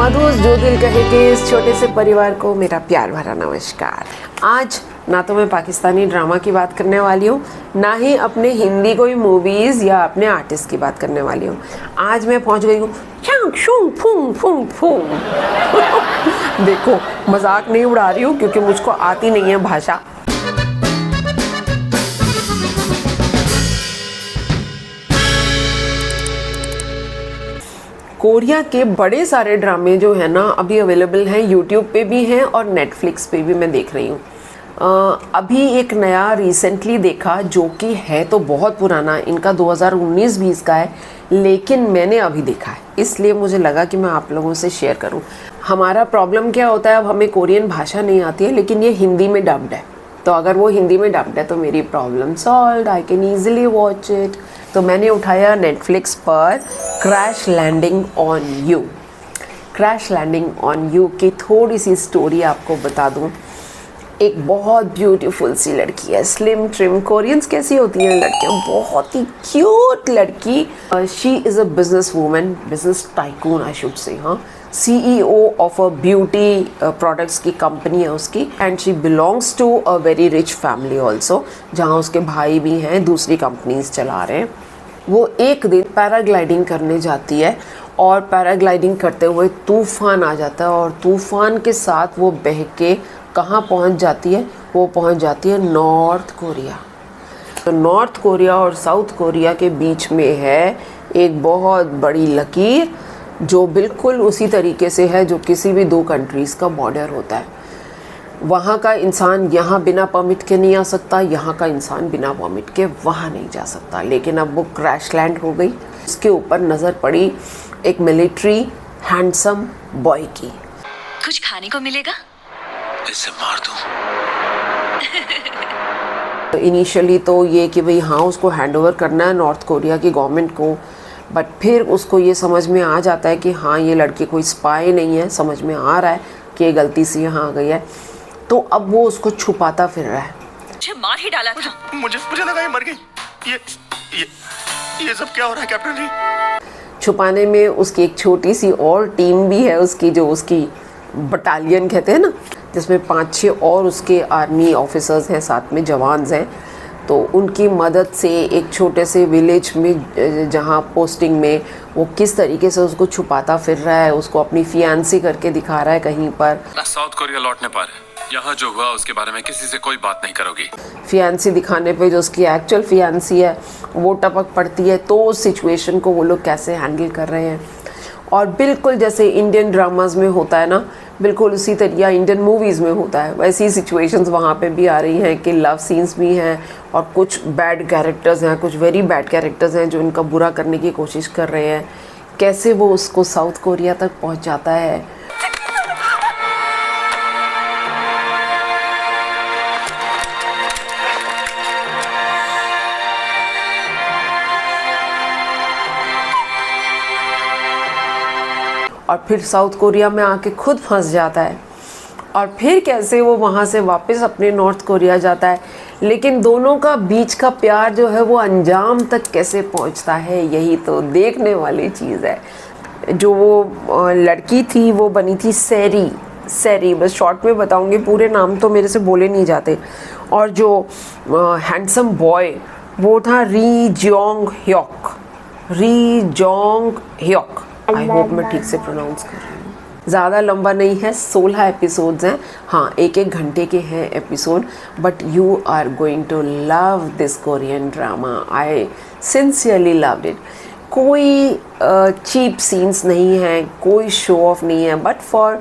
मधुस जो दिल कहे के इस छोटे से परिवार को मेरा प्यार भरा नमस्कार। आज ना तो मैं पाकिस्तानी ड्रामा की बात करने वाली हूँ, ना ही अपने हिंदी कोई मूवीज़ या अपने आर्टिस्ट की बात करने वाली हूँ। आज मैं पहुँच गई हूँ देखो, मजाक नहीं उड़ा रही हूँ क्योंकि मुझको आती नहीं है भाषा। कोरिया के बड़े सारे ड्रामे जो है ना अभी अवेलेबल हैं, यूट्यूब पे भी हैं और नेटफ्लिक्स पे भी मैं देख रही हूँ। अभी एक नया रिसेंटली देखा जो कि है तो बहुत पुराना, इनका 2019-20 का है, लेकिन मैंने अभी देखा है इसलिए मुझे लगा कि मैं आप लोगों से शेयर करूँ। हमारा प्रॉब्लम क्या होता है, अब हमें कोरियन भाषा नहीं आती है लेकिन ये हिंदी में डब्ड है, तो अगर वो हिंदी में डब्ड है तो मेरी problem solve, I can easily watch it. तो मैंने उठाया नेटफ्लिक्स पर Crash Landing on You. Crash Landing on You की थोड़ी सी स्टोरी आपको बता दूं। एक बहुत ब्यूटीफुल सी लड़की है, स्लिम ट्रिम, कोरियंस कैसी होती हैं लड़कियां, बहुत ही क्यूट लड़की। She is a business woman, business tycoon I should say, हाँ, CEO of a beauty products की कंपनी है उसकी, and she belongs to a very rich family also, जहाँ उसके भाई भी हैं, दूसरी कंपनीज चला रहे हैं। वो एक दिन पैराग्लाइडिंग करने जाती है और पैराग्लाइडिंग करते हुए तूफ़ान आ जाता है और तूफ़ान के साथ वो बह के कहाँ पहुँच जाती है, वो पहुँच जाती है नॉर्थ कोरिया। तो नॉर्थ कोरिया और साउथ कोरिया के बीच में है एक बहुत बड़ी लकीर जो बिल्कुल उसी तरीके से है जो किसी भी दो कंट्रीज़ का बॉर्डर होता है। वहाँ का इंसान यहाँ बिना परमिट के नहीं आ सकता, यहाँ का इंसान बिना परमिट के वहाँ नहीं जा सकता। लेकिन अब वो क्रैश लैंड हो गई, उसके ऊपर नज़र पड़ी एक मिलिट्री हैंडसम बॉय की। कुछ खाने को मिलेगा? इसे मार दूं। इनिशियली तो ये कि भाई हाँ उसको हैंडओवर करना है नॉर्थ कोरिया की गवर्नमेंट को, बट फिर उसको ये समझ में आ जाता है कि हाँ ये लड़की कोई स्पाई नहीं है, समझ में आ रहा है कि ये गलती से यहाँ आ गई है, तो अब वो उसको छुपाता फिर रहा है। मुझे मार ही डाला था। मुझे लगा ये मर गई। ये सब क्या हो रहा है कैप्टन जी? छुपाने में उसकी एक छोटी सी और टीम भी है उसकी, जो उसकी बटालियन कहते हैं ना, जिसमें 5-6 और उसके आर्मी ऑफिसर्स हैं, साथ में जवान्स हैं। तो उनकी मदद से एक छोटे से विलेज में जहाँ पोस्टिंग में वो किस तरीके से उसको छुपाता फिर रहा है, उसको अपनी फियांसी करके दिखा रहा है कहीं पर। साउथ कोरिया लौटने पर यहाँ जो हुआ उसके बारे में किसी से कोई बात नहीं करोगी। फियांसी दिखाने पे जो उसकी एक्चुअल फियांसी है वो टपक पड़ती है, तो उस सिचुएशन को वो लोग कैसे हैंडल कर रहे हैं। और बिल्कुल जैसे इंडियन ड्रामाज में होता है ना, बिल्कुल उसी तरीके इंडियन मूवीज़ में होता है, वैसी सिचुएशंस वहाँ पे भी आ रही हैं कि लव सीन्स भी हैं और कुछ बैड कैरेक्टर्स हैं, कुछ वेरी बैड कैरेक्टर्स हैं जो इनका बुरा करने की कोशिश कर रहे हैं। कैसे वो उसको साउथ कोरिया तक पहुँच जाता है। और फिर साउथ कोरिया में आके खुद फंस जाता है और फिर कैसे वो वहाँ से वापस अपने नॉर्थ कोरिया जाता है। लेकिन दोनों का बीच का प्यार जो है वो अंजाम तक कैसे पहुँचता है, यही तो देखने वाली चीज़ है। जो वो लड़की थी वो बनी थी सैरी, बस शॉर्ट में बताऊँगी, पूरे नाम तो मेरे से बोले नहीं जाते। और जो हैंडसम बॉय वो था री जोंग ह्योक। आई होप मैं ठीक से प्रोनाउंस कर रही हूँ। ज़्यादा लंबा नहीं है, 16 एपिसोड्स हैं, हाँ 1-1 घंटे के हैं episode, but you are going to love this Korean drama. I sincerely loved it. कोई चीप सीन्स नहीं है, कोई शो ऑफ नहीं है, but for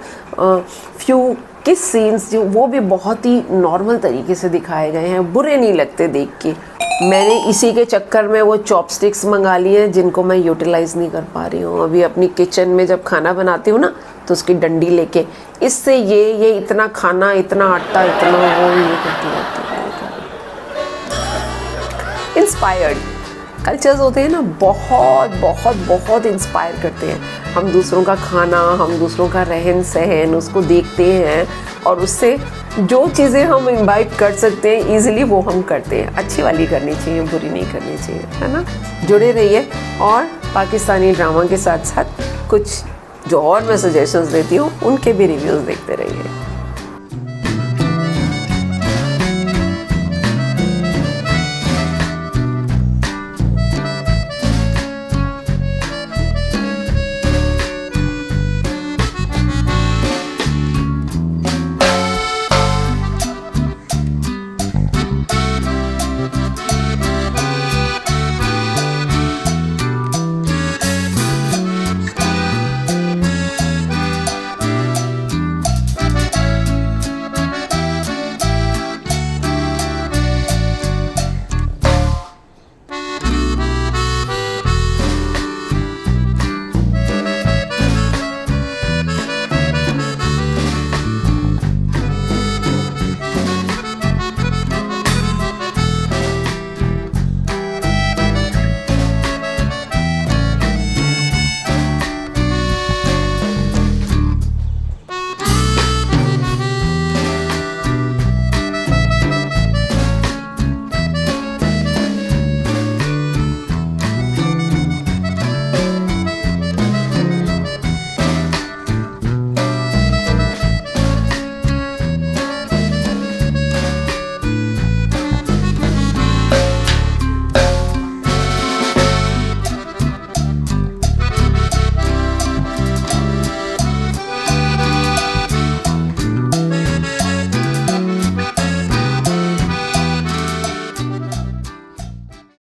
few kiss scenes जो वो भी बहुत ही नॉर्मल तरीके से दिखाए गए हैं, बुरे नहीं लगते देख के। मैंने इसी के चक्कर में वो चॉपस्टिक्स मंगा लिए हैं जिनको मैं यूटिलाइज़ नहीं कर पा रही हूँ अभी अपनी किचन में। जब खाना बनाती हूँ ना तो उसकी डंडी लेके, इससे ये इतना खाना, इतना आटा, इतना वो ये करती रहती है। इंस्पायर्ड कल्चर्स होते हैं ना, बहुत इंस्पायर करते हैं। हम दूसरों का खाना, हम दूसरों का रहन सहन उसको देखते हैं और उससे जो चीज़ें हम इम्बाइब कर सकते हैं ईजिली वो हम करते हैं। अच्छी वाली करनी चाहिए, बुरी नहीं करनी चाहिए, है ना। जुड़े रहिए और पाकिस्तानी ड्रामा के साथ साथ कुछ जो और मैं सजेशंस देती हूँ उनके भी रिव्यूज़ देखते रहिए।